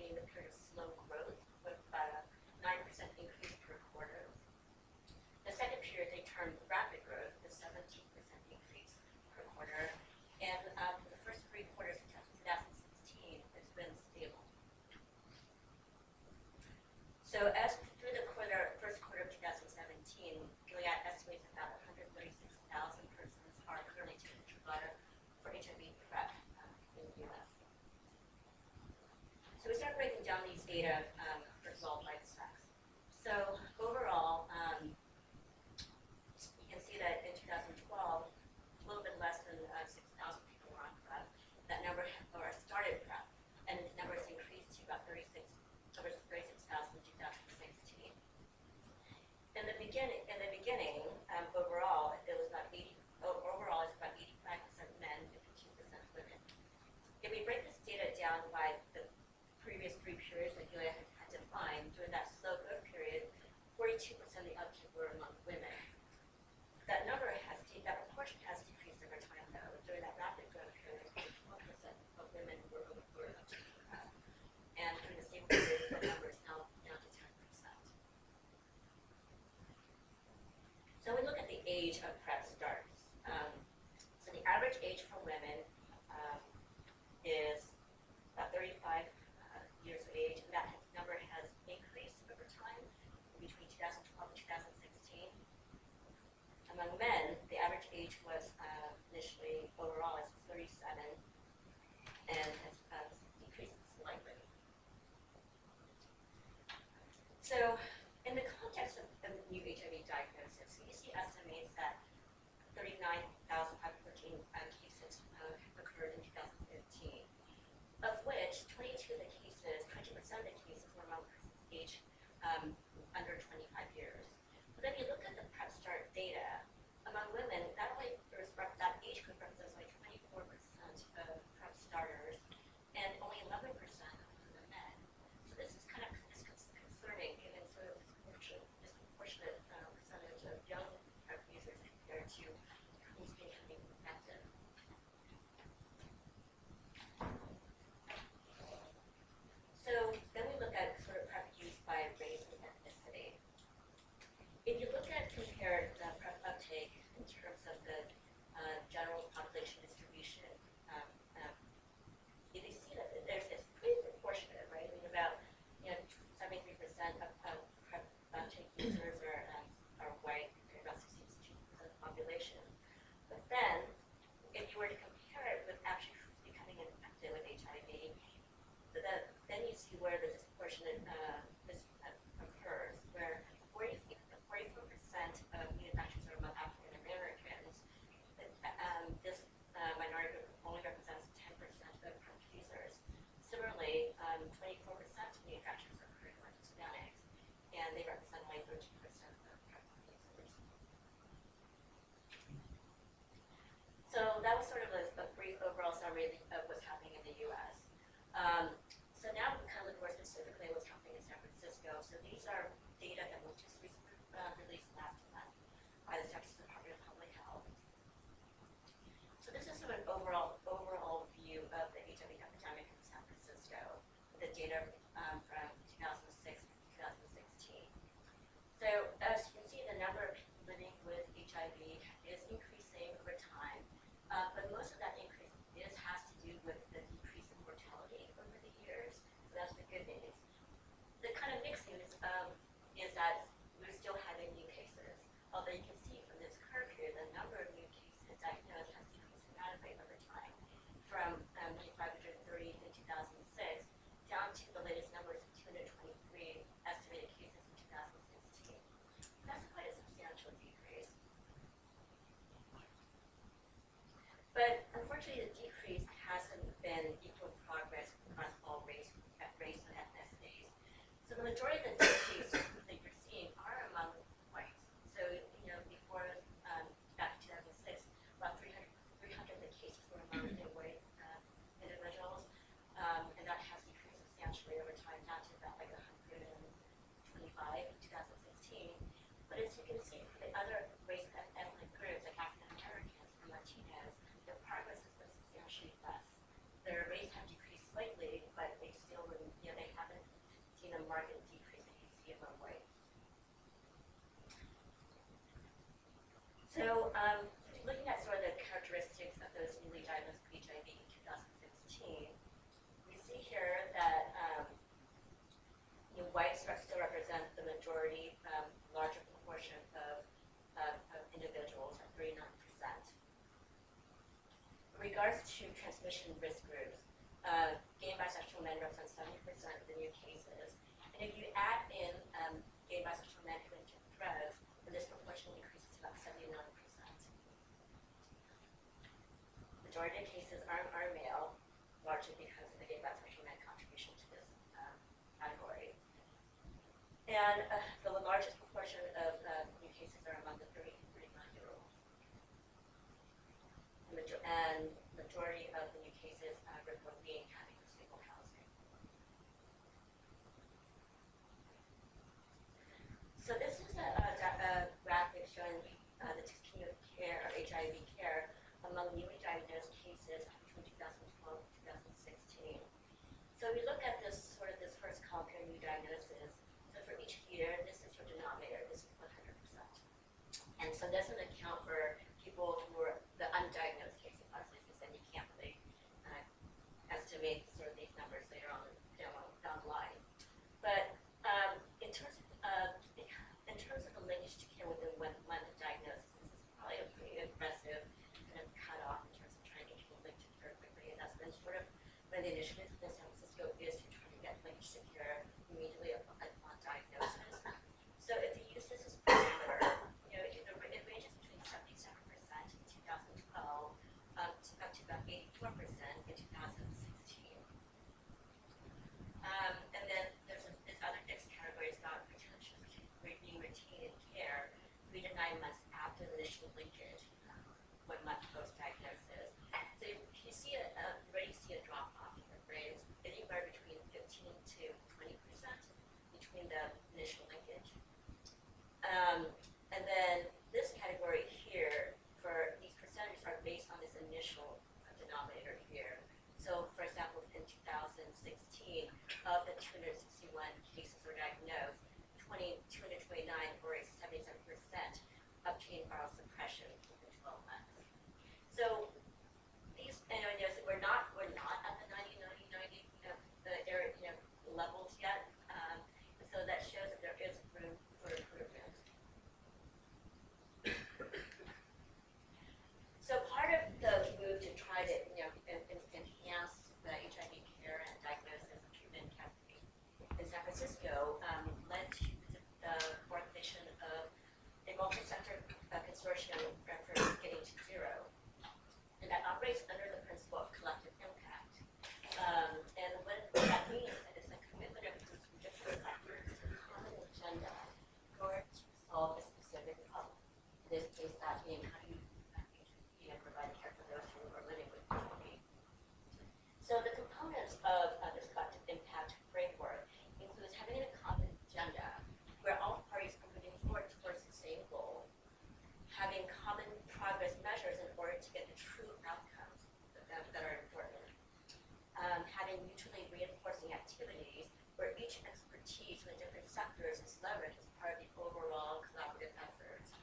being the period of slow growth with about a 9% increase per quarter. The second period they termed rapid growth, the 17% increase per quarter. And for the first 3 quarters of 2016, it's been stable. So as through the first quarter of 2017, Gilead estimates about 136,000 persons are currently taking Truvada for HIV PrEP in the U.S. So we start breaking down these data, first of all, by sex. So overall, you can see that in 2012, a little bit less than 6,000 people were on PrEP. That number started PrEP, and the number has increased to about 36,000 in 2016. In the beginning, overall, it was about 85% men, 52% women. If we break this data down by the previous 3 periods that Gilead had defined, during that slow growth period, 42% of the uptake were among women. That proportion has decreased over time, though. During that rapid growth period, 1% of women were uptaking PrEP. And during the stable period, the number is now down to 10%. So we look at the age of PrEP starts. So the average age for women is about 35 years of age, and that number has increased over time between 2012 and 2016. Among men, the average age was initially overall is 37 and has decreased slightly. So in the context of new HIV diagnosis, CDC estimates that 39,514 cases occurred in 2015, of which 22 of the cases, 20% of the cases were among persons aged under 25 years. But then you look at the PrEP start data, among women, that age group represents only 24% of PrEP starters and only 11% of the men. So this is kind of concerning given sort of disproportionate percentage of young PrEP users compared to who's becoming active. So then we look at sort of PrEP use by race and ethnicity. If you look at compared PrEP uptake in terms of the general population distribution, you see that it's pretty proportionate, right? I mean, about 73% of PrEP uptake users are white, compared to about 62% of the population. But then, if you were to compare it with actually who's becoming infected with HIV, then you see where the disproportionate occurs, where 44% of new infections are among African Americans. This minority group only represents 10% of PrEP users. Similarly, 24% of new infections are occurring among Hispanics, and they represent only 13% of PrEP users. So that was sort of a brief overall summary of what's happening in the U.S. So now we kind of look more specifically at what's happening in San Francisco. So these are data that was just recently released last month by the Texas Department of Public Health. So this is sort of an overall view of the HIV epidemic in San Francisco, the data from 2006 to 2016. So as you can see, the number of people living with HIV is increasing over time, but most of that increase has to do with the decrease in mortality over the years. So that's the good news. The kind of mixed news is that we're still having new cases. Although you can see from this curve here, the number of new cases diagnosed has decreased dramatically over time, from 530 in 2006 down to the latest numbers of 223 estimated cases in 2016. That's quite a substantial decrease. But unfortunately, the decrease hasn't been equal progress across all race and ethnicities. So the majority of the decrease that you're seeing are among whites. So, before back in 2006, about 300 of the cases were among white individuals, and that has decreased substantially over time, down to about like 125 in 2016. But as you can see, for the other race and ethnic groups, like African Americans and Latinos, the progress has been substantially less. Their rates have decreased slightly, but they still, they have marked decrease that you see among white. So looking at sort of the characteristics of those newly diagnosed with HIV in 2016, we see here that whites still represent the majority, larger proportion of individuals, at 39%. In regards to transmission risk groups, gay and bisexual men represent 70% of the new cases. And if you add in gay and bisexual men who inject drugs, then this proportion increases to about 79%. Majority of cases are male, largely because of the gay and bisexual men contribution to this category. And the largest proportion of new cases are among the 30 to 39-year-olds. And majority of the new cases report being having stable housing. So this is a graphic showing the continuum of care, or HIV care, among newly diagnosed cases between 2012 and 2016. So we look at this first column here, new diagnosis. So for each year, this is your denominator. This is 100%. And so this doesn't account for people who are the undiagnosed cases, obviously, because then you can't really estimate sort of these numbers later on down the line. But in terms of the linkage to care within 1 month of diagnosis, this is probably a pretty aggressive kind of cutoff in terms of trying to get people linked to care quickly. And that's been sort of one of the initiatives in San Francisco is to try to get linkage to care immediately upon diagnosis. So if you use this as a parameter, it ranges between 77% in 2012 up to about 84% in 2016. And then there's this other next category is about being retained in care 3 to 9 months after the initial linkage, 1 month post-diagnosis. So you see already see a drop off here, right? It's anywhere between 15 to 20% between the initial linkage. And then this category here, for these percentages are based on this initial denominator here. So for example, in 2016, of the 261 cases were diagnosed, 229 or 77% obtained viral suppression within 12 months. So these, we're not at the 90 levels yet. So that shows that there is room for improvement. So part of the move to try to enhance the HIV care and diagnosis and treatment cascade in San Francisco led to the formation of a multi-sector consortium for getting to zero. And that operates under the principle of collective impact. And what that means is a commitment of groups from different sectors to a common agenda in order to solve a specific problem. In this case, that being how do you provide care for those who are living with HIV. So the components of this collective impact framework includes having a common agenda where all parties are moving forward towards the same goal, having common progress measures in order to get the true outcomes that are important, having mutually reinforcing activities where each expertise from different sectors is leveraged as part of the overall collaborative efforts,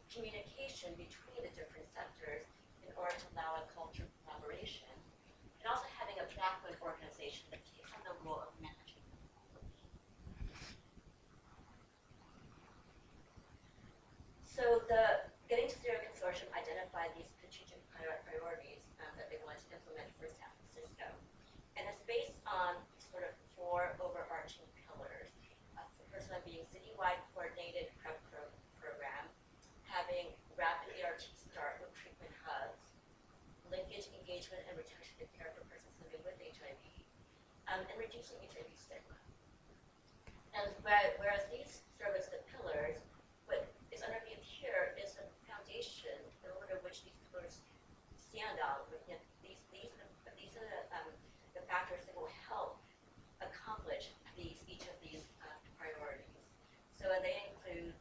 communication between the different sectors in order to allow a culture of collaboration, and also having a backbone organization that takes on the role of managing. So the Getting to Zero Consortium identified these strategic priorities that they wanted to implement for San Francisco. And it's based on sort of 4 overarching pillars. The first one being citywide coordinated PrEP program, having rapid ART start with treatment hubs, linkage, engagement, and retention of care for persons living with HIV, and reducing HIV stigma. And whereas these serve as the pillars, what is underneath here is a foundation in order which these pillars stand on. These are the factors that will help accomplish each of these priorities. So they include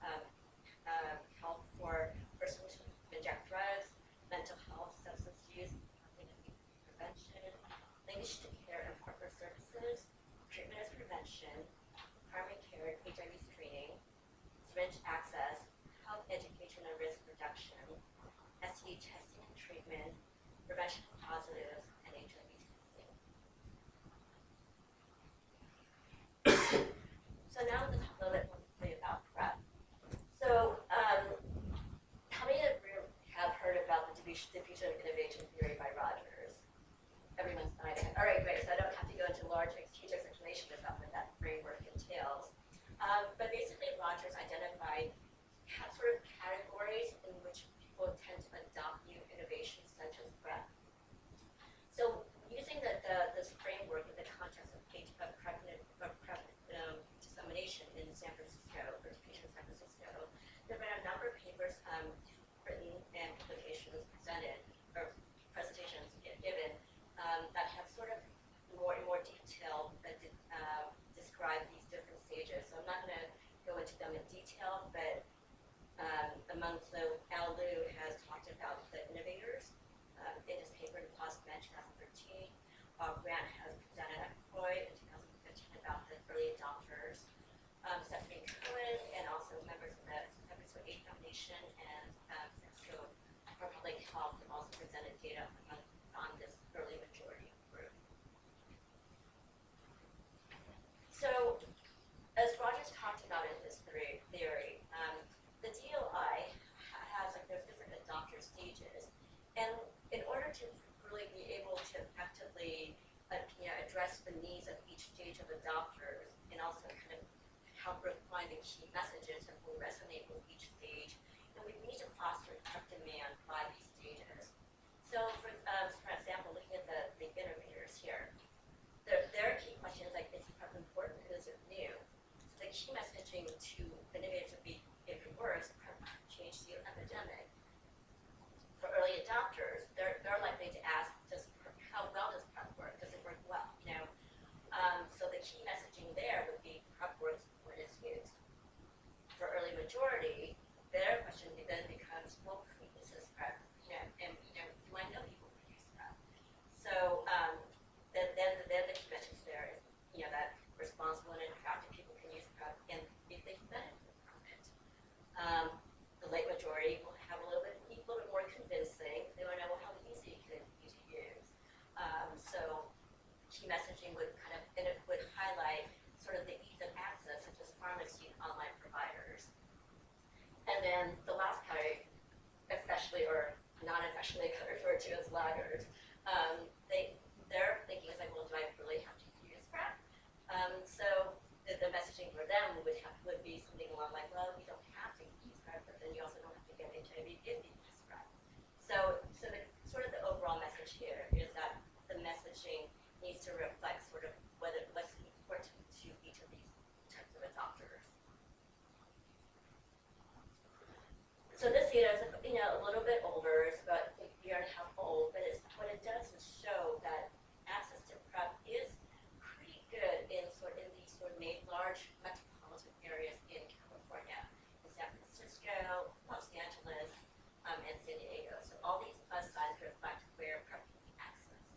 health for persons who inject drugs, mental health, substance use, prevention, linkage to care and partner services, treatment as prevention, syringe access, health education and risk reduction, STD testing and treatment, prevention of positives, and HIV testing. So now let's talk a little bit about PrEP. So how many of you have heard about the diffusion of innovation theory by Rogers? Everyone's nodding. All right, great. So I don't have to go into huge explanation about what that framework entails. But basically, Rogers identified sort of categories in which people tend to adopt new innovations such as PrEP. So using this framework in the context of PrEP dissemination in San Francisco, or diffusion in San Francisco, there have been a number of papers written and publications presented, or presentations given, that have sort of more detail that describe these different stages. So I'm not going to go into them in detail, but so Al Liu has talked about the innovators in his paper in PLOS Med 2013. Grant has presented at CROI in 2015 about the early adopters. Stephanie Cohen and also members of the Episode 8 Foundation and Central for Public Health have also presented data on this early majority group. So, as Rogers talked about in his theory, the DOI has, there's different adopter stages, and in order to really be able to effectively address the needs of each stage of adopters, and also kind of help refine the key messages that will resonate with each stage, and we need to foster demand by these stages. So, for example, looking at the innovators here, their key question is like, is PrEP important? Is it new? So the key messaging to innovators would be, if it works, PrEP change the epidemic. For early adopters, they're likely to ask, how well does PrEP work? Does it work well? So the key messaging there would be PrEP works when it's used. For early majority, their question then becomes, well, who uses PrEP? And do I know people who use PrEP? So then the key message there is, that responsible and attractive people can use PrEP, and if they can benefit from it. The late majority will have a little bit more convincing. They want to know how easy it can be to use. So key messaging would would highlight sort of the ease of access, such as pharmacy and online providers. And then the last category, especially or non-affectionately referred to as laggards, their thinking is like, well, do I really have to use PrEP? So the messaging for them would be something along like, well, you don't have to use PrEP, but then you also don't have to get HIV if you use PrEP. So the sort of the overall message here is that the messaging needs to reflect sort of what's important to each of these types of adopters. So this data is a little bit older. It's about a year and a half old, but what it does is show that access to PrEP is pretty good in these large metropolitan areas in California, in San Francisco, Los Angeles, and San Diego. So all these plus signs reflect where PrEP can be accessed.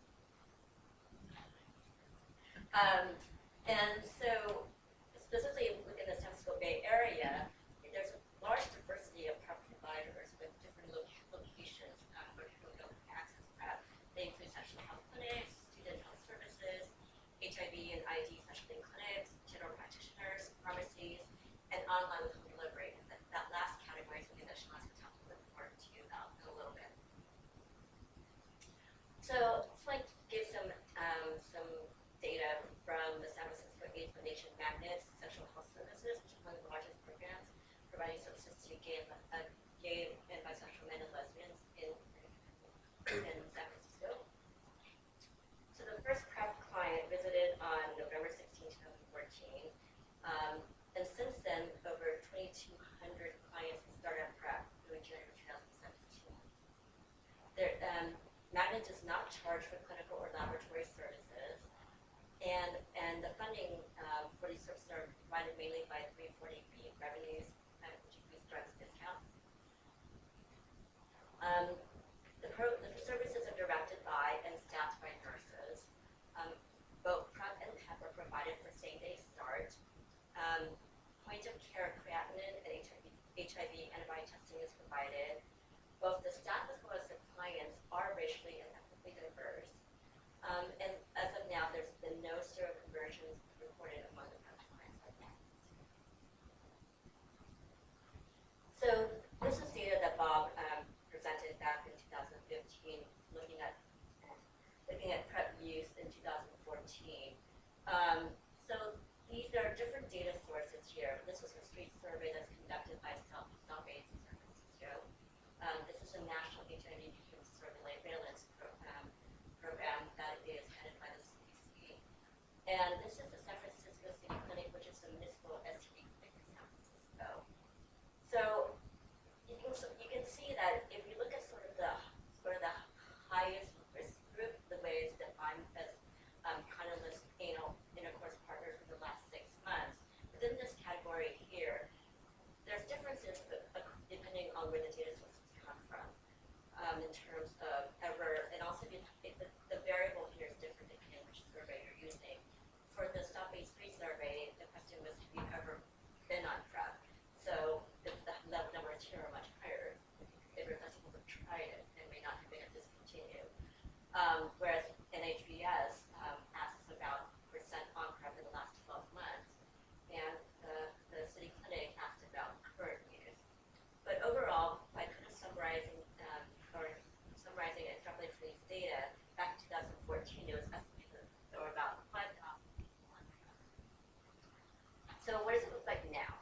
And so specifically within the San Francisco Bay Area, there's a large diversity of PrEP providers with different locations where people go access PrEP. They include sexual health clinics, student health services, HIV and ID specialty clinics, general practitioners, pharmacies, and online home delivery. And that last category is something that Shana's going to talk a little more to you about in a little bit. So let's give some data from the San Francisco AIDS Foundation Magnets Sexual Health Services, which is one of the largest programs providing services to gay and bisexual men and lesbians in San Francisco. So the first PrEP client visited on November 16, 2014. And since then, over 2,200 clients have started on PrEP through January 2017. Magnet does not charge for clinical or laboratory services, and the funding for these services are provided mainly by 340B revenues, which includes drugs discounts. The services are directed by and staffed by nurses. Both PrEP and PEP are provided for same-day start. Point-of-care creatinine and HIV provided, both the staff as well as the clients are racially and ethnically diverse. And as of now, there's been no seroconversions reported among the PrEP clients like that. So this is data that Bob presented back in 2015, looking at PrEP use in 2014. So these are different data sources here. This is a street survey that's conducted by South-AIDS in San Francisco. This is a national HIV surveillance program that is headed by the CDC. And this is the San Francisco City Clinic, which is a municipal STD clinic in San Francisco. So you can see that if you look at sort of the highest risk group, the way it's defined as contactless anal intercourse partners for the last 6 months, within this category here, there's differences depending on where the data sources come from in terms of ever, and also the variable here is different depending on which survey you're using. For the Stop-AIDS Free survey, the question was, have you ever been on PrEP? So the numbers here are much higher. If you're not supposed to have tried it, it may not have been discontinued. Whereas NHBS asks about percent on PrEP in the last 12 months, and the city clinic asked about current use. But overall, by kind of summarizing and extrapolating from these data, back in 2014, it was estimated that there were about 5,000 people on PrEP. So what does it look like now?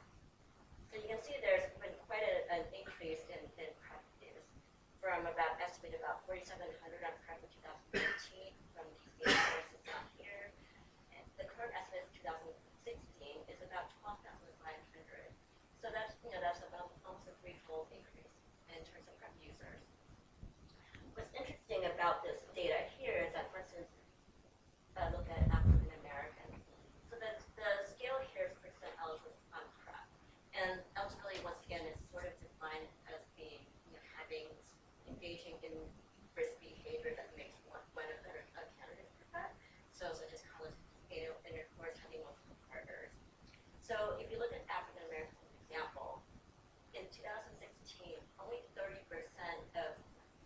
So you can see there's been quite an increase in PrEP use, from estimated about 4,700 on PrEP in 2013 from these data sources out here. And the current estimate for 2016 is about 12,500. So that's about almost a threefold increase in terms of PrEP users. What's interesting about this data here is that, for instance, look at African American. So the scale here is percent eligible on PrEP. And eligibility, once again, is sort of defined as being, engaging in risk behavior that makes one a better candidate for PrEP. So such as college intercourse, having multiple partners. So if you look at African Americans as an example, in 2016, only 30% of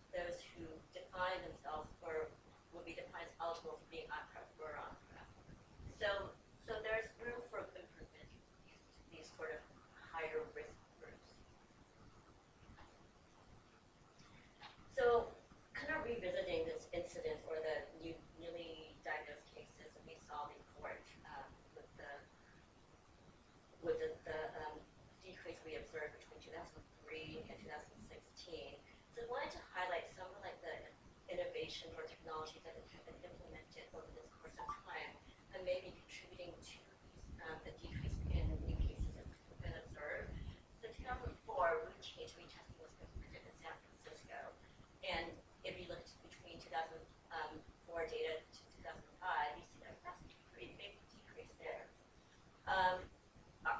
those who define themselves or will be defined as eligible for being on PrEP were on PrEP. So there's room for improvement in these sort of higher risk groups. So kind of revisiting this incidence or the newly diagnosed cases that we saw before with the decrease we observed between 2003 and 2016. So I wanted to highlight some of the innovation or technologies that have been implemented over this course of time and maybe contributing to the decrease in new cases that have been observed. So 2004, routine HIV testing was implemented in San Francisco. And if you look between 2004 data to 2005, you see that's a pretty big decrease there.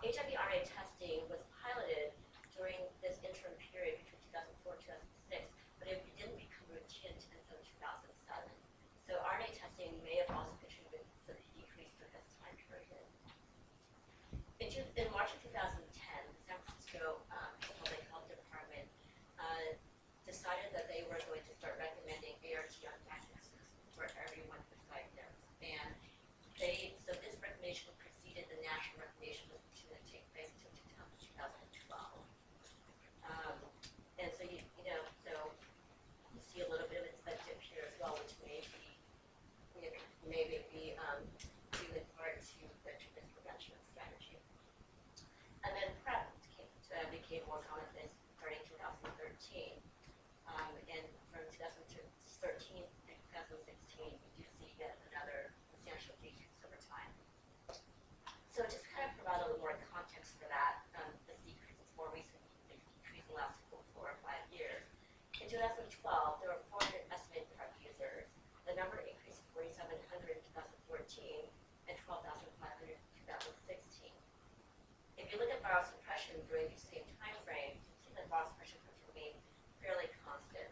HIV RNA testing was piloted during this interim period between 2004 and 2006, but it didn't become routine until 2007. So RNA testing may have also contributed to the decrease during this time period. In March of 2010, the San Francisco Public Health Department decided that they were going to start recommending ART on diagnosis for everyone who's diagnosed. And so this recommendation preceded the national recommendation, which was going to take place until 2012. And so you see a little bit of a dip here as well, which may be due in part to the prevention strategy. And then PrEP became more commonplace starting 2013. And from 2013 to 2016, we do see yet another substantial decrease over time. So just kind of provide a little more context for that, this decrease is more recent, it's decreased in the last 4 or 5 years. In 2012, there were 400 estimated PrEP users. The number increased to 4,700 in 2014 and 12,500 in 2016. If you look at viral suppression during the same time frame, you see that viral suppression has remained fairly constant.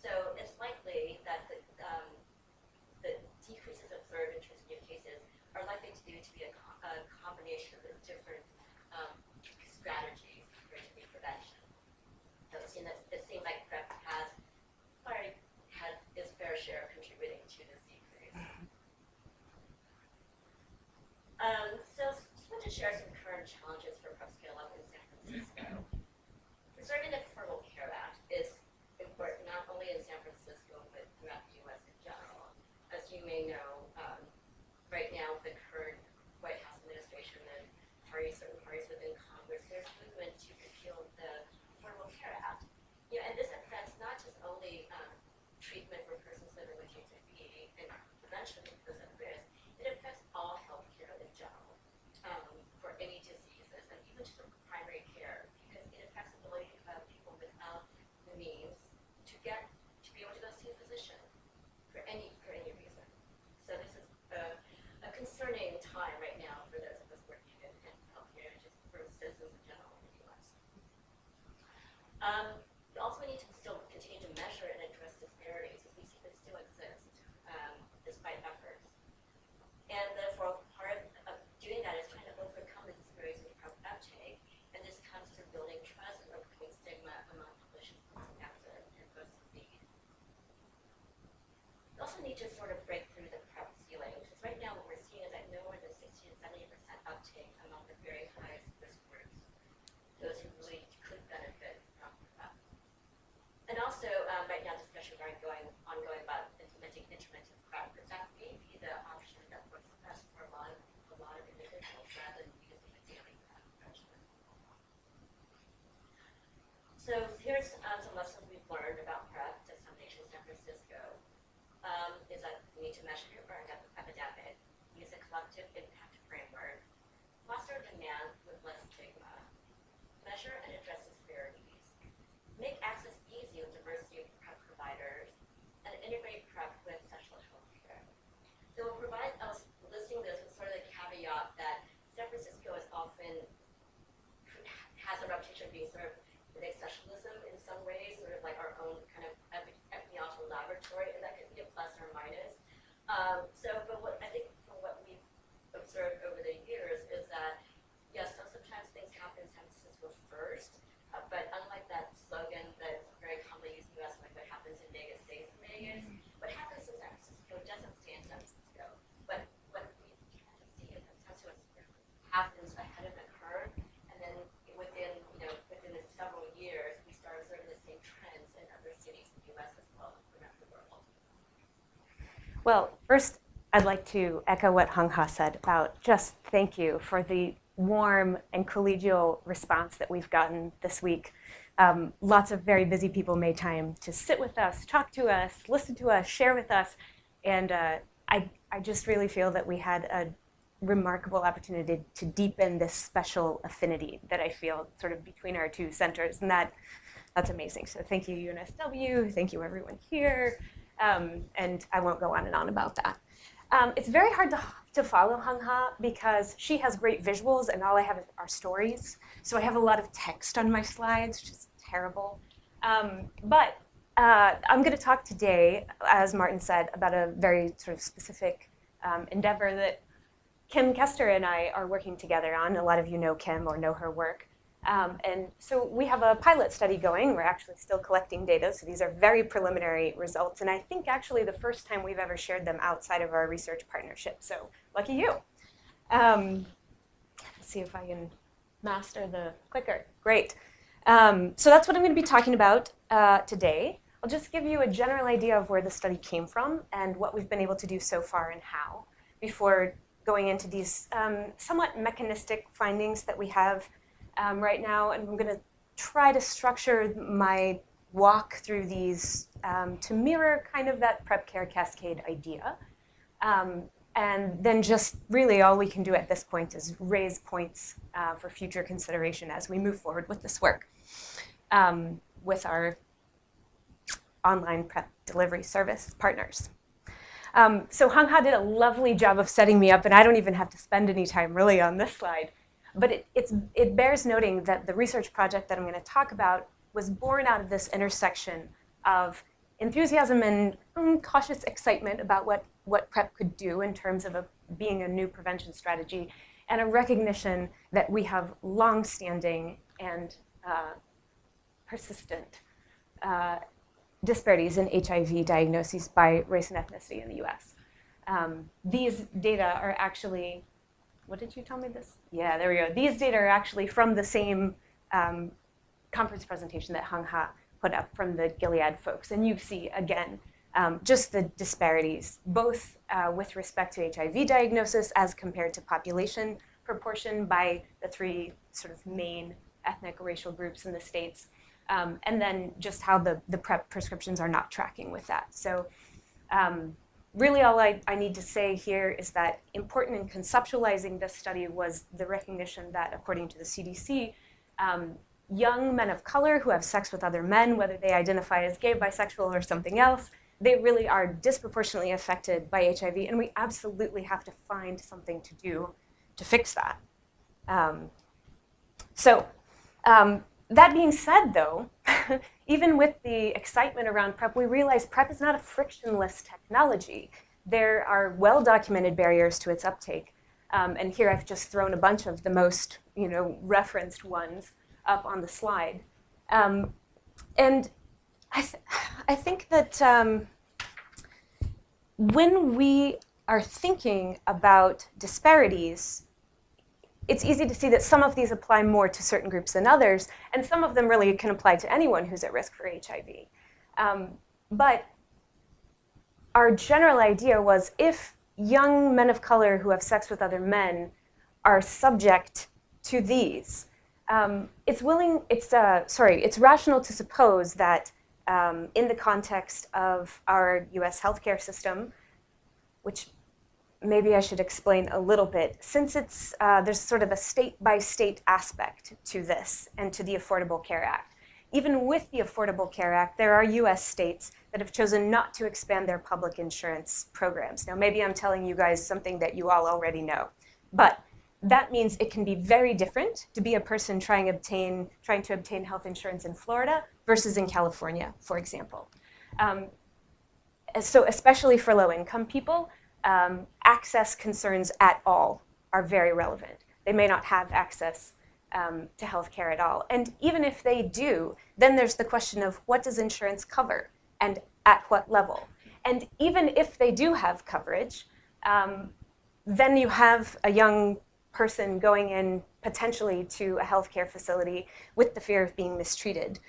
So it's likely that the decreases observed in terms of new cases are likely to be a combination of different strategies for HIV prevention. So mentioned those other areas, it affects all healthcare in general, for any diseases, and even just for primary care, because it affects the ability of people without the means to be able to go see a physician for any reason. So this is a concerning time right now for those of us working in healthcare, and just for citizens in general in the U.S. We also need to still continue to measure and address disparities, as we see they still exist, despite efforts. And therefore, part of doing that is trying to overcome the disparities in PrEP uptake, and this comes through building trust and overcoming stigma among clinicians after and post-need. We also need to sort of break through the PrEP ceiling, because right now what we're seeing is that no more than 60 to 70% uptake among the very highest risk groups, those who really could benefit from PrEP. And also, right now discussions are ongoing about implementing intermittent PrEP, because that may be the option that works best for a lot of individuals rather than using a daily PrEP regimen. So here's some lessons we've learned about PrEP, Dissemination San Francisco, is that we need to measure your burden epidemic, use a collective impact framework, foster demand with less stigma, measure and address disparities, make access easy with diversity of PrEP providers, and integrate PrEP with sexual health care. So we'll provide, I was listing this with sort of the caveat that San Francisco is often has a reputation of being sort of an exceptionalism in some ways, sort of like our own kind of epidemiological laboratory, and that could be a plus or minus. But what I think from what we've observed over the years is that, yes, sometimes things happen in San Francisco first, but unlike that slogan that's very commonly used in the US, like what happens in Vegas stays in Vegas, what happens in San Francisco doesn't stay in San Francisco. But what we tend to see is that San Francisco happens ahead of the curve, and then within the several years, we start observing the same trends in other cities in the US as well as around the world. Well, first, I'd like to echo what Hung Ha said about just thank you for the warm and collegial response that we've gotten this week. Lots of very busy people made time to sit with us, talk to us, listen to us, share with us, and I just really feel that we had a remarkable opportunity to deepen this special affinity that I feel sort of between our two centers, and that's amazing. So thank you, UNSW, thank you everyone here, and I won't go on and on about that. It's very hard to follow Hung Ha because she has great visuals and all I have are stories. So I have a lot of text on my slides, which is terrible. But I'm going to talk today, as Martin said, about a very sort of specific endeavor that Kim Kester and I are working together on. A lot of you know Kim or know her work. And so we have a pilot study going. We're actually still collecting data, so these are very preliminary results. And I think actually the first time we've ever shared them outside of our research partnership. So lucky you. Let's see if I can master the clicker. Great. So that's what I'm going to be talking about today. I'll just give you a general idea of where the study came from and what we've been able to do so far and how, before going into these somewhat mechanistic findings that we have right now, and I'm going to try to structure my walk through these to mirror kind of that PrEP care cascade idea. And then just really all we can do at this point is raise points for future consideration as we move forward with this work with our online PrEP delivery service partners. So Hung Ha did a lovely job of setting me up, and I don't even have to spend any time really on this slide. But it bears noting that the research project that I'm going to talk about was born out of this intersection of enthusiasm and cautious excitement about what PrEP could do in terms of being a new prevention strategy, and a recognition that we have long-standing and persistent disparities in HIV diagnoses by race and ethnicity in the US. These data are actually, what did you tell me this? Yeah, there we go. These data are actually from the same conference presentation that Hung Ha put up from the Gilead folks. And you see, again, just the disparities, both with respect to HIV diagnosis as compared to population proportion by the three sort of main ethnic racial groups in the States, and then just how the PrEP prescriptions are not tracking with that. So really all I need to say here is that important in conceptualizing this study was the recognition that, according to the CDC, young men of color who have sex with other men, whether they identify as gay, bisexual, or something else, they really are disproportionately affected by HIV, and we absolutely have to find something to do to fix that. That being said, though, even with the excitement around PrEP, we realize PrEP is not a frictionless technology. There are well-documented barriers to its uptake. And here I've just thrown a bunch of the most referenced ones up on the slide. And I think that when we are thinking about disparities, it's easy to see that some of these apply more to certain groups than others, and some of them really can apply to anyone who's at risk for HIV. But our general idea was if young men of color who have sex with other men are subject to these, it's rational to suppose that in the context of our US healthcare system, which maybe I should explain a little bit, since it's, there's sort of a state-by-state aspect to this and to the Affordable Care Act. Even with the Affordable Care Act, there are US states that have chosen not to expand their public insurance programs. Now, maybe I'm telling you guys something that you all already know, but that means it can be very different to be a person trying to obtain health insurance in Florida versus in California, for example. So especially for low-income people, access concerns at all are very relevant. They may not have access to health care at all. And even if they do, then there's the question of what does insurance cover and at what level? And even if they do have coverage, then you have a young person going in potentially to a healthcare facility with the fear of being mistreated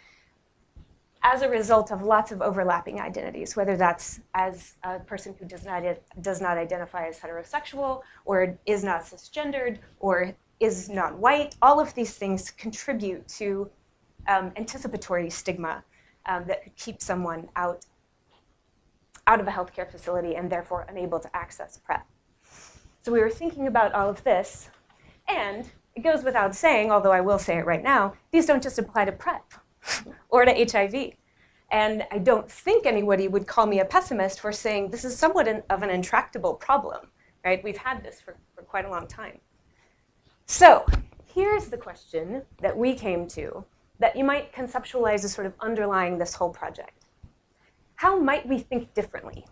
as a result of lots of overlapping identities, whether that's as a person who does not identify as heterosexual, or is not cisgendered, or is not white. All of these things contribute to anticipatory stigma that could keep someone out of a healthcare facility and therefore unable to access PrEP. So we were thinking about all of this, and it goes without saying, although I will say it right now, these don't just apply to PrEP or to HIV. And I don't think anybody would call me a pessimist for saying this is somewhat of an intractable problem, right? We've had this for quite a long time. So here's the question that we came to that you might conceptualize as sort of underlying this whole project. How might we think differently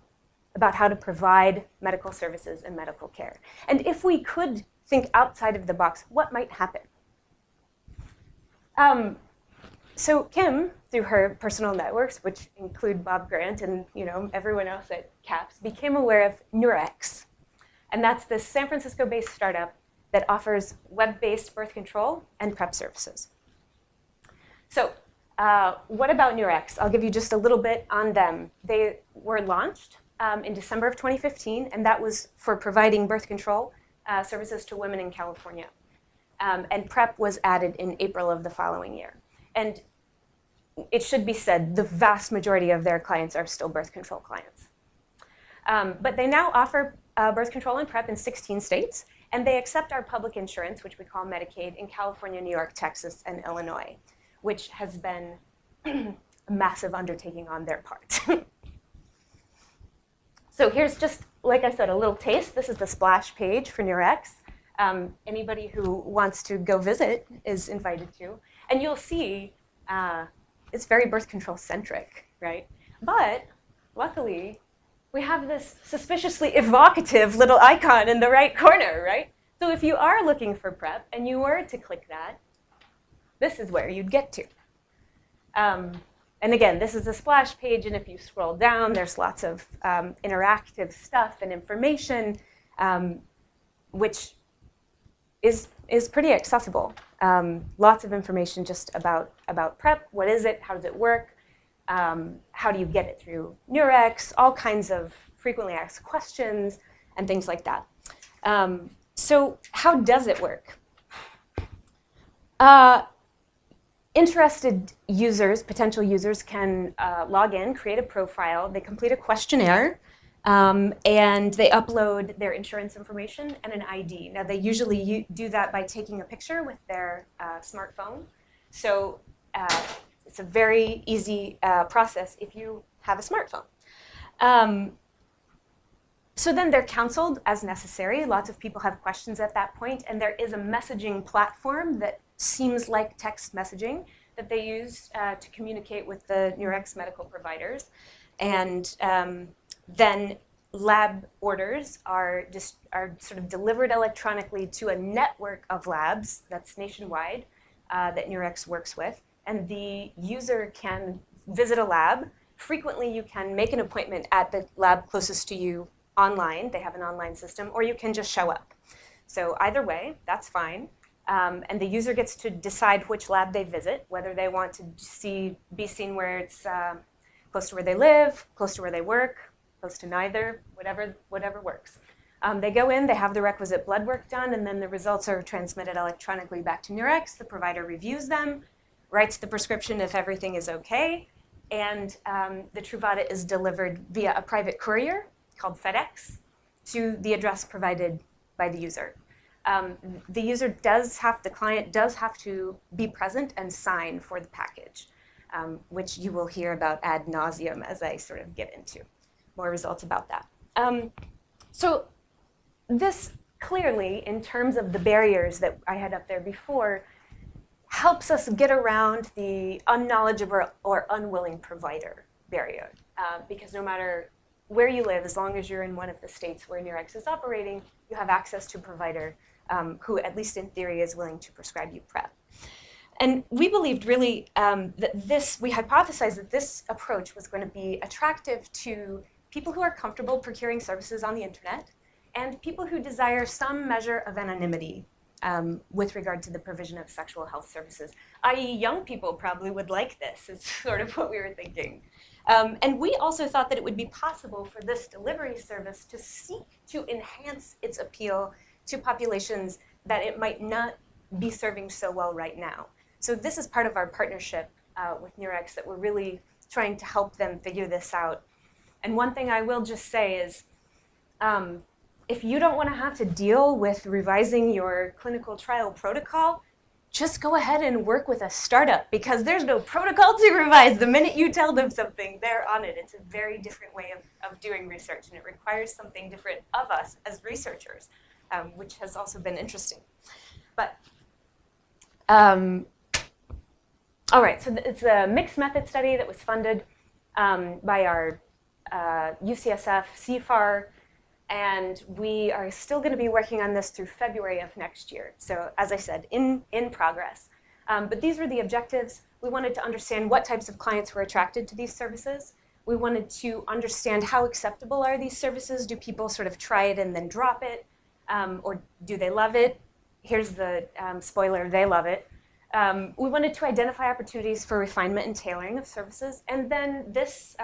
about how to provide medical services and medical care? And if we could think outside of the box, what might happen? So Kim, through her personal networks, which include Bob Grant and everyone else at CAPS, became aware of Nurex. And that's this San Francisco-based startup that offers web-based birth control and PrEP services. So what about Nurex? I'll give you just a little bit on them. They were launched in December of 2015, and that was for providing birth control services to women in California. And PrEP was added in April of the following year. And it should be said, the vast majority of their clients are still birth control clients. But they now offer birth control and PrEP in 16 states, and they accept our public insurance, which we call Medicaid, in California, New York, Texas, and Illinois, which has been a massive undertaking on their part. So here's just, like I said, a little taste. This is the splash page for Nurex. Anybody who wants to go visit is invited to. And you'll see it's very birth control centric, right? But luckily, we have this suspiciously evocative little icon in the right corner, right? So if you are looking for PrEP and you were to click that, this is where you'd get to. And again, this is a splash page, and if you scroll down, there's lots of interactive stuff and information, which is pretty accessible. Lots of information just about PrEP. What is it? How does it work? How do you get it through Nurex? All kinds of frequently asked questions and things like that. So how does it work? Interested users, potential users, can log in, create a profile. They complete a questionnaire, And they upload their insurance information and an ID. Now, they usually do that by taking a picture with their smartphone. So it's a very easy process if you have a smartphone. So then they're counseled as necessary. Lots of people have questions at that point, and there is a messaging platform that seems like text messaging that they use to communicate with the Nurex medical providers. And then lab orders are sort of delivered electronically to a network of labs that's nationwide that Nurex works with. And the user can visit a lab. Frequently, you can make an appointment at the lab closest to you online. They have an online system, or you can just show up. So either way, that's fine. And the user gets to decide which lab they visit, whether they want to be seen where it's close to where they live, close to where they work, close to neither, whatever works. They go in, they have the requisite blood work done, and then the results are transmitted electronically back to Nurex. The provider reviews them, writes the prescription if everything is okay, and the Truvada is delivered via a private courier called FedEx to the address provided by the user. The client does have to be present and sign for the package, which you will hear about ad nauseum as I sort of get into more results about that. So this clearly, in terms of the barriers that I had up there before, helps us get around the unknowledgeable or unwilling provider barrier. Because no matter where you live, as long as you're in one of the states where Nurex is operating, you have access to a provider who, at least in theory, is willing to prescribe you PrEP. And we believed really we hypothesized that this approach was going to be attractive to people who are comfortable procuring services on the internet and people who desire some measure of anonymity with regard to the provision of sexual health services, i.e. young people probably would like this, is sort of what we were thinking. And we also thought that it would be possible for this delivery service to seek to enhance its appeal to populations that it might not be serving so well right now. So this is part of our partnership with Nurex, that we're really trying to help them figure this out. And one thing I will just say is, if you don't want to have to deal with revising your clinical trial protocol, just go ahead and work with a startup, because there's no protocol to revise. The minute you tell them something, they're on it. It's a very different way of doing research, and it requires something different of us as researchers, which has also been interesting. But, all right, so it's a mixed method study that was funded by our UCSF CFAR, and we are still going to be working on this through February of next year. So as I said, in progress. But these were the objectives. We wanted to understand what types of clients were attracted to these services. We wanted to understand how acceptable are these services. Do people sort of try it and then drop it? Or do they love it? Here's the spoiler, they love it. We wanted to identify opportunities for refinement and tailoring of services. And then this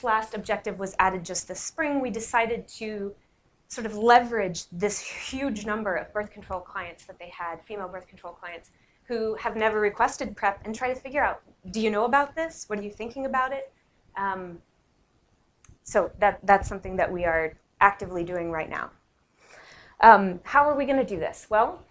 last objective was added just this spring. We decided to sort of leverage this huge number of birth control clients that they had, female birth control clients, who have never requested PrEP, and try to figure out, do you know about this? What are you thinking about it? So that's something that we are actively doing right now. How are we going to do this? Well,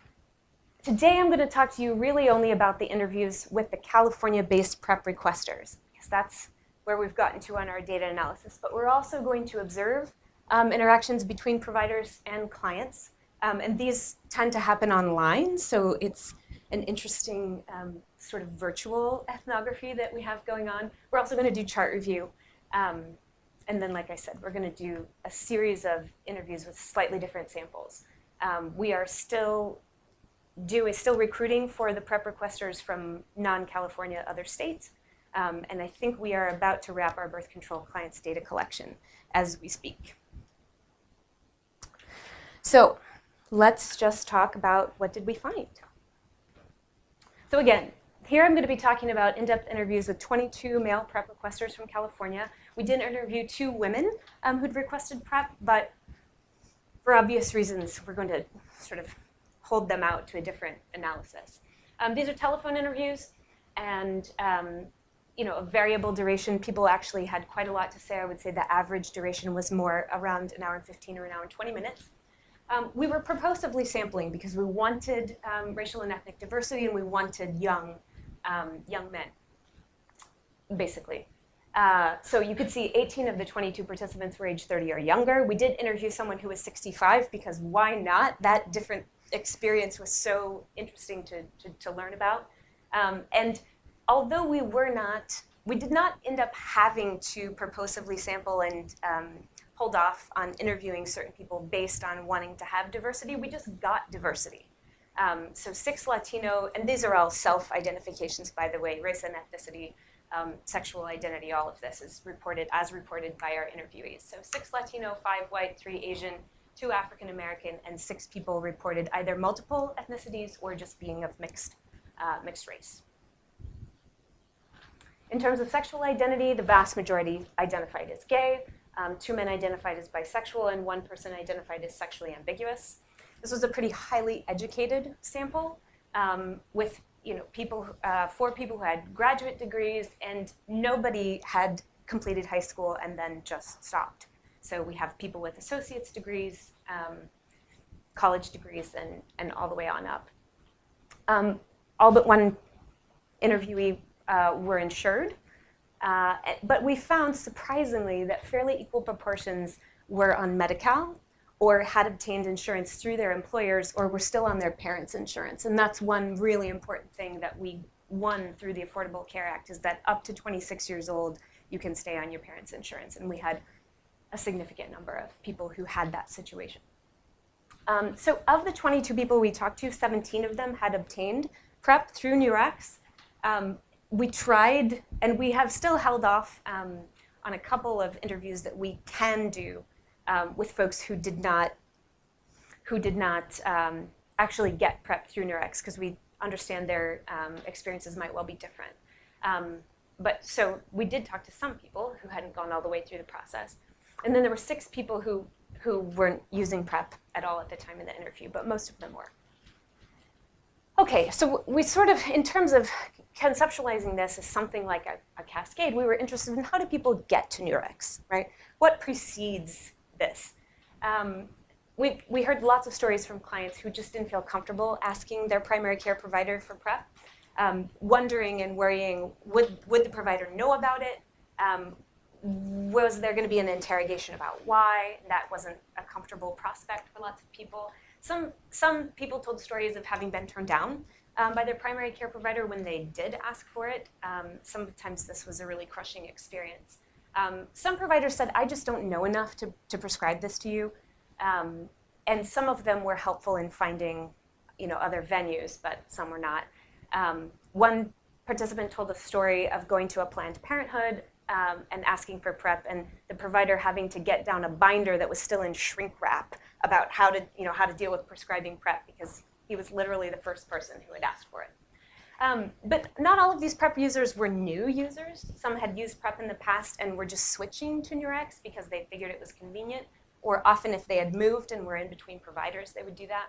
today I'm going to talk to you really only about the interviews with the California-based PrEP requesters, because that's where we've gotten to on our data analysis. But we're also going to observe interactions between providers and clients. And these tend to happen online, so it's an interesting sort of virtual ethnography that we have going on. We're also going to do chart review. And then, like I said, we're going to do a series of interviews with slightly different samples. We are still recruiting for the PrEP requesters from non-California other states. And I think we are about to wrap our birth control clients' data collection as we speak. So let's just talk about what did we find. So again, here I'm going to be talking about in-depth interviews with 22 male PrEP requesters from California. We did interview 2 women who'd requested PrEP, but for obvious reasons, we're going to sort of hold them out to a different analysis. These are telephone interviews, and a variable duration. People actually had quite a lot to say. I would say the average duration was more around an hour and 15 or an hour and 20 minutes. We were purposively sampling because we wanted racial and ethnic diversity, and we wanted young men, basically. So you could see 18 of the 22 participants were age 30 or younger. We did interview someone who was 65 because why not? That different experience was so interesting to learn about. And although we did not end up having to purposively sample and hold off on interviewing certain people based on wanting to have diversity, we just got diversity. So 6 Latino, and these are all self-identifications, by the way, race and ethnicity, sexual identity, all of this is reported by our interviewees. So 6 Latino, 5 white, 3 Asian, 2 African American, and 6 people reported either multiple ethnicities or just being of mixed race. In terms of sexual identity, the vast majority identified as gay, 2 men identified as bisexual, and 1 person identified as sexually ambiguous. This was a pretty highly educated sample with 4 people who had graduate degrees, and nobody had completed high school and then just stopped. So we have people with associate's degrees, college degrees, and all the way on up. All but 1 interviewee were insured. But we found, surprisingly, that fairly equal proportions were on Medi-Cal or had obtained insurance through their employers or were still on their parents' insurance. And that's one really important thing that we won through the Affordable Care Act, is that up to 26 years old, you can stay on your parents' insurance. And we had a significant number of people who had that situation. So of the 22 people we talked to, 17 of them had obtained PrEP through Nurex. We tried, and we have still held off on a couple of interviews that we can do with folks who did not actually get PrEP through Nurex, because we understand their experiences might well be different. But so we did talk to some people who hadn't gone all the way through the process. And then there were 6 people who weren't using PrEP at all at the time of the interview, but most of them were. Okay, so we sort of, in terms of conceptualizing this as something like a cascade, we were interested in how do people get to Nurex, right? What precedes this? We heard lots of stories from clients who just didn't feel comfortable asking their primary care provider for PrEP, wondering and worrying, would the provider know about it? Was there going to be an interrogation about why? That wasn't a comfortable prospect for lots of people. Some people told stories of having been turned down by their primary care provider when they did ask for it. Sometimes this was a really crushing experience. Some providers said, I just don't know enough to prescribe this to you. And some of them were helpful in finding other venues, but some were not. One participant told a story of going to a Planned Parenthood and asking for PrEP, and the provider having to get down a binder that was still in shrink wrap about how to deal with prescribing PrEP, because he was literally the first person who had asked for it. But not all of these PrEP users were new users. Some had used PrEP in the past and were just switching to Nurex because they figured it was convenient, or often if they had moved and were in between providers, they would do that.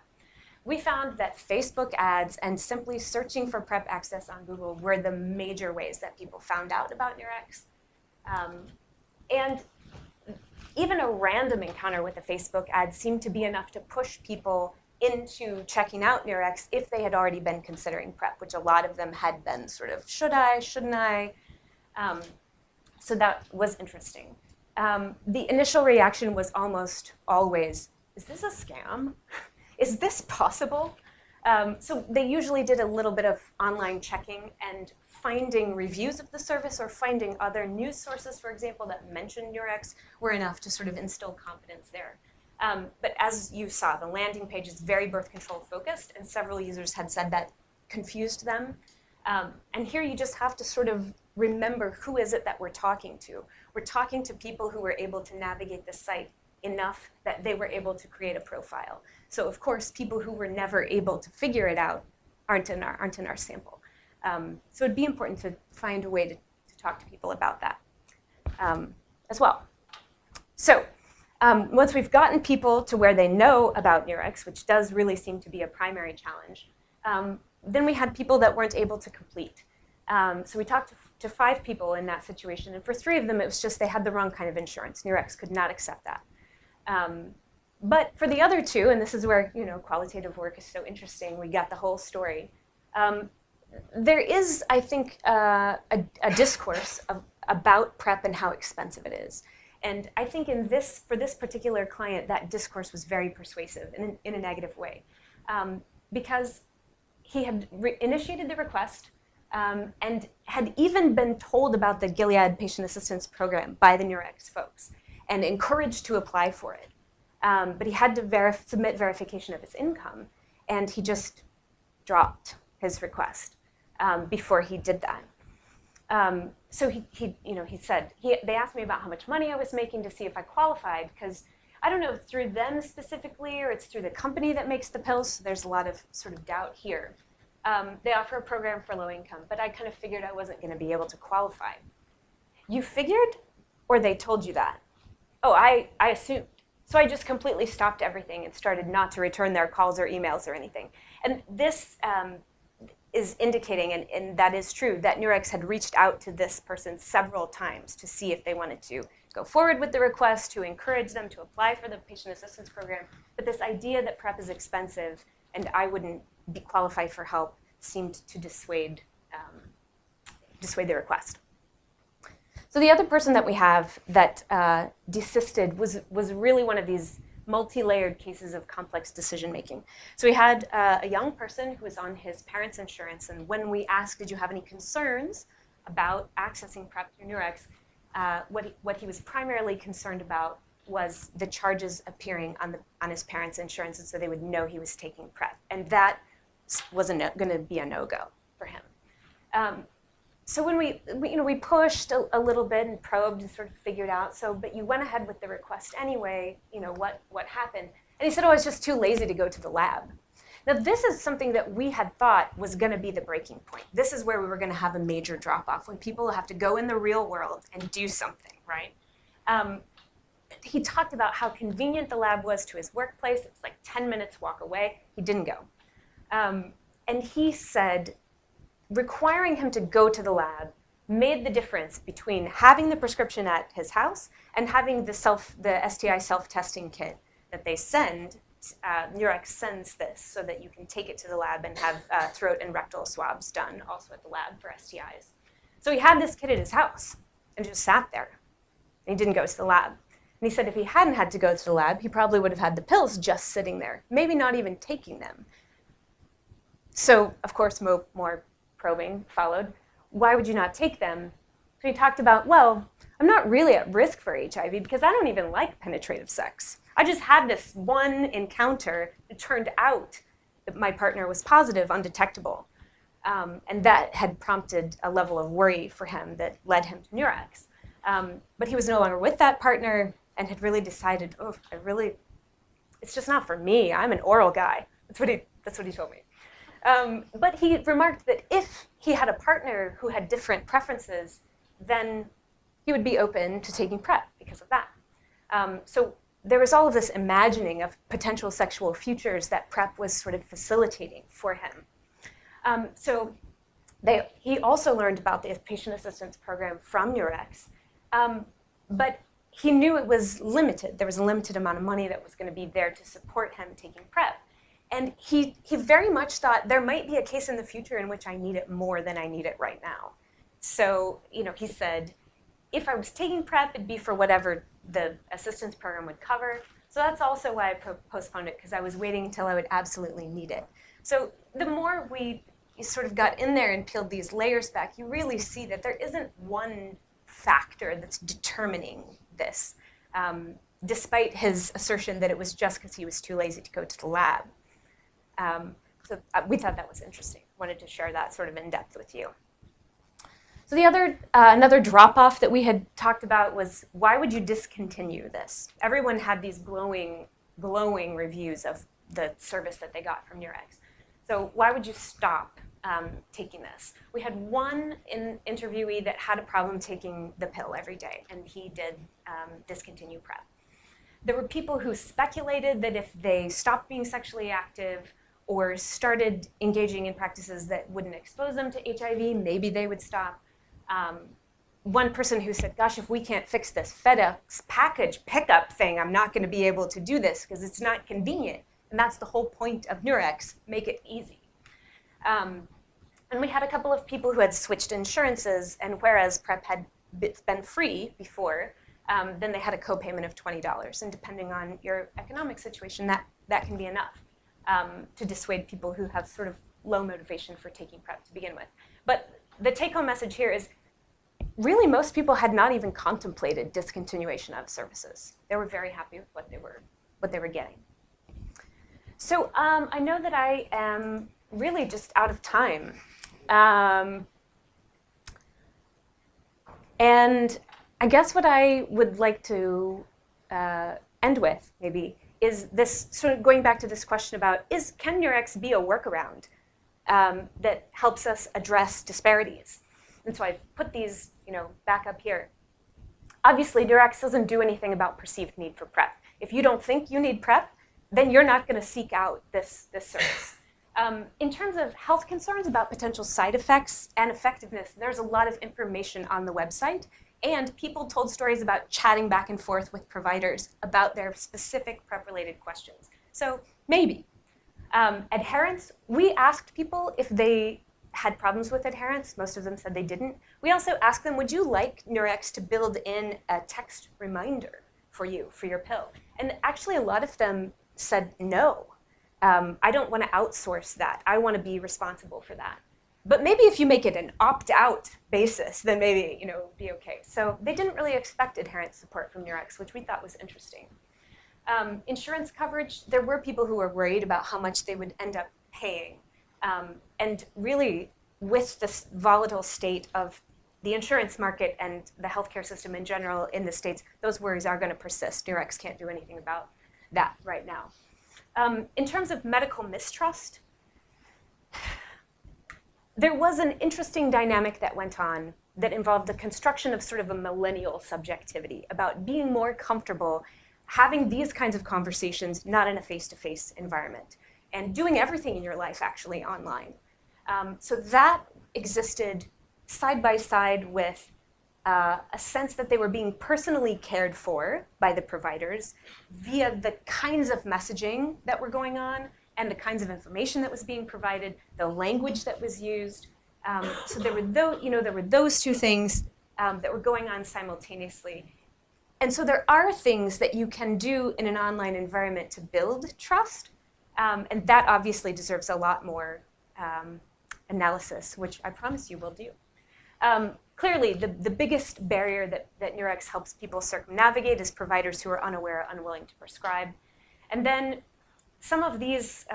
We found that Facebook ads and simply searching for PrEP access on Google were the major ways that people found out about Nurex. And even a random encounter with a Facebook ad seemed to be enough to push people into checking out Nurex if they had already been considering PrEP, which a lot of them had been sort of, should I, shouldn't I? So that was interesting. The initial reaction was almost always, is this a scam? Is this possible? So they usually did a little bit of online checking and finding reviews of the service or finding other news sources, for example, that mentioned Nurex were enough to sort of instill confidence there. But as you saw, the landing page is very birth control focused, and several users had said that confused them. And here you just have to sort of remember, who is it that we're talking to? We're talking to people who were able to navigate the site enough that they were able to create a profile. So of course, people who were never able to figure it out aren't in our sample. So it'd be important to find a way to talk to people about that as well. So once we've gotten people to where they know about Nurex, which does really seem to be a primary challenge, then we had people that weren't able to complete. So we talked to 5 people in that situation, and for 3 of them, it was just they had the wrong kind of insurance. Nurex could not accept that. But for the other 2, and this is where qualitative work is so interesting, we got the whole story. There is, I think, a discourse about PrEP and how expensive it is. And I think for this particular client, that discourse was very persuasive in a negative way. Because he had initiated the request and had even been told about the Gilead Patient Assistance Program by the Nurex folks and encouraged to apply for it. But he had to submit verification of his income, and he just dropped his request before he did that. So he said, they asked me about how much money I was making to see if I qualified, because I don't know if through them specifically or it's through the company that makes the pills, so there's a lot of sort of doubt here. They offer a program for low income, but I kind of figured I wasn't going to be able to qualify. You figured, or they told you that? Oh, I assumed. So I just completely stopped everything and started not to return their calls or emails or anything. And this is indicating, and that is true, that Nurex had reached out to this person several times to see if they wanted to go forward with the request, to encourage them to apply for the patient assistance program. But this idea that PrEP is expensive and I wouldn't qualify for help seemed to dissuade the request. So the other person that we have that desisted was really one of these multi-layered cases of complex decision-making. So we had a young person who was on his parents' insurance, and when we asked, did you have any concerns about accessing PrEP through Nurex, what he was primarily concerned about was the charges appearing on his parents' insurance, and so they would know he was taking PrEP. And that was going to be a no-go for him. So when we pushed a little bit and probed and sort of figured out, but you went ahead with the request anyway, what happened? And he said, oh, I was just too lazy to go to the lab. Now, this is something that we had thought was going to be the breaking point. This is where we were going to have a major drop-off, when people have to go in the real world and do something, right? He talked about how convenient the lab was to his workplace. It's like 10 minutes walk away. He didn't go. And he said, requiring him to go to the lab made the difference between having the prescription at his house and having the STI self-testing kit that they send. Nurex sends this so that you can take it to the lab and have throat and rectal swabs done also at the lab for STIs. So he had this kit at his house and just sat there. And he didn't go to the lab. And he said if he hadn't had to go to the lab, he probably would have had the pills just sitting there, maybe not even taking them. So, of course, more probing followed. Why would you not take them? So he talked about, well, I'm not really at risk for HIV because I don't even like penetrative sex. I just had this one encounter. It turned out that my partner was positive, undetectable. And that had prompted a level of worry for him that led him to Nurex. But he was no longer with that partner and had really decided, oh, it's just not for me. I'm an oral guy. That's what he told me. But he remarked that if he had a partner who had different preferences, then he would be open to taking PrEP because of that. So there was all of this imagining of potential sexual futures that PrEP was sort of facilitating for him. So he also learned about the patient assistance program from Nurex, but he knew it was limited. There was a limited amount of money that was going to be there to support him taking PrEP. And he very much thought there might be a case in the future in which I need it more than I need it right now. So, he said, if I was taking PrEP, it'd be for whatever the assistance program would cover. So that's also why I postponed it, because I was waiting until I would absolutely need it. So the more we sort of got in there and peeled these layers back, you really see that there isn't one factor that's determining this, despite his assertion that it was just because he was too lazy to go to the lab. So we thought that was interesting. Wanted to share that sort of in depth with you. So the other, another drop-off that we had talked about was, why would you discontinue this? Everyone had these glowing reviews of the service that they got from Nurex. So why would you stop taking this? We had one interviewee that had a problem taking the pill every day, and he did discontinue PrEP. There were people who speculated that if they stopped being sexually active or started engaging in practices that wouldn't expose them to HIV, maybe they would stop. One person who said, gosh, if we can't fix this FedEx package pickup thing, I'm not going to be able to do this because it's not convenient. And that's the whole point of Nurex, make it easy. And we had a couple of people who had switched insurances, and whereas PrEP had been free before, then they had a copayment of $20. And depending on your economic situation, that can be enough to dissuade people who have sort of low motivation for taking PrEP to begin with. But the take-home message here is really most people had not even contemplated discontinuation of services. They were very happy with what they were getting. So I know that I am really just out of time. And I guess what I would like to end with, maybe, is this sort of going back to this question about, can Nurex be a workaround that helps us address disparities? And so I've put these back up here. Obviously, Nurex doesn't do anything about perceived need for PrEP. If you don't think you need PrEP, then you're not going to seek out this service. In terms of health concerns about potential side effects and effectiveness, there's a lot of information on the website, and people told stories about chatting back and forth with providers about their specific PrEP-related questions. So maybe. Adherence, we asked people if they had problems with adherence. Most of them said they didn't. We also asked them, would you like Nurex to build in a text reminder for you, for your pill? And actually a lot of them said no. I don't want to outsource that. I want to be responsible for that. But maybe if you make it an opt-out basis, then maybe it'll be okay. So they didn't really expect adherence support from Nurex, which we thought was interesting. Insurance coverage, there were people who were worried about how much they would end up paying. And really, with this volatile state of the insurance market and the healthcare system in general in the States, those worries are going to persist. Nurex can't do anything about that right now. In terms of medical mistrust, there was an interesting dynamic that went on that involved the construction of sort of a millennial subjectivity about being more comfortable having these kinds of conversations not in a face-to-face environment and doing everything in your life actually online. So that existed side by side with a sense that they were being personally cared for by the providers via the kinds of messaging that were going on and the kinds of information that was being provided, the language that was used. So there were those two things that were going on simultaneously. And so there are things that you can do in an online environment to build trust, and that obviously deserves a lot more analysis, which I promise you will do. Clearly, the biggest barrier that Nurex helps people circumnavigate is providers who are unaware or unwilling to prescribe. And then some of these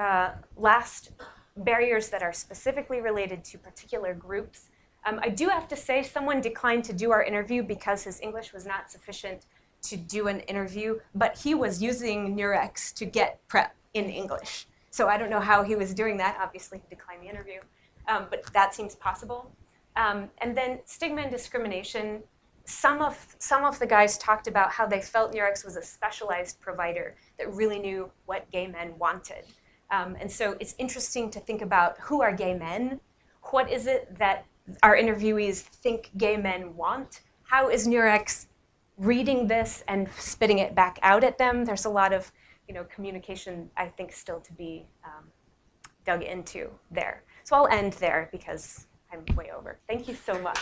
last barriers that are specifically related to particular groups. I do have to say someone declined to do our interview because his English was not sufficient to do an interview, but he was using Nurex to get PrEP in English. So I don't know how he was doing that. Obviously, he declined the interview, but that seems possible. And then stigma and discrimination. Some of the guys talked about how they felt Nurex was a specialized provider that really knew what gay men wanted. And so it's interesting to think about who are gay men? What is it that our interviewees think gay men want? How is Nurex reading this and spitting it back out at them? There's a lot of communication, I think, still to be dug into there. So I'll end there because I'm way over. Thank you so much.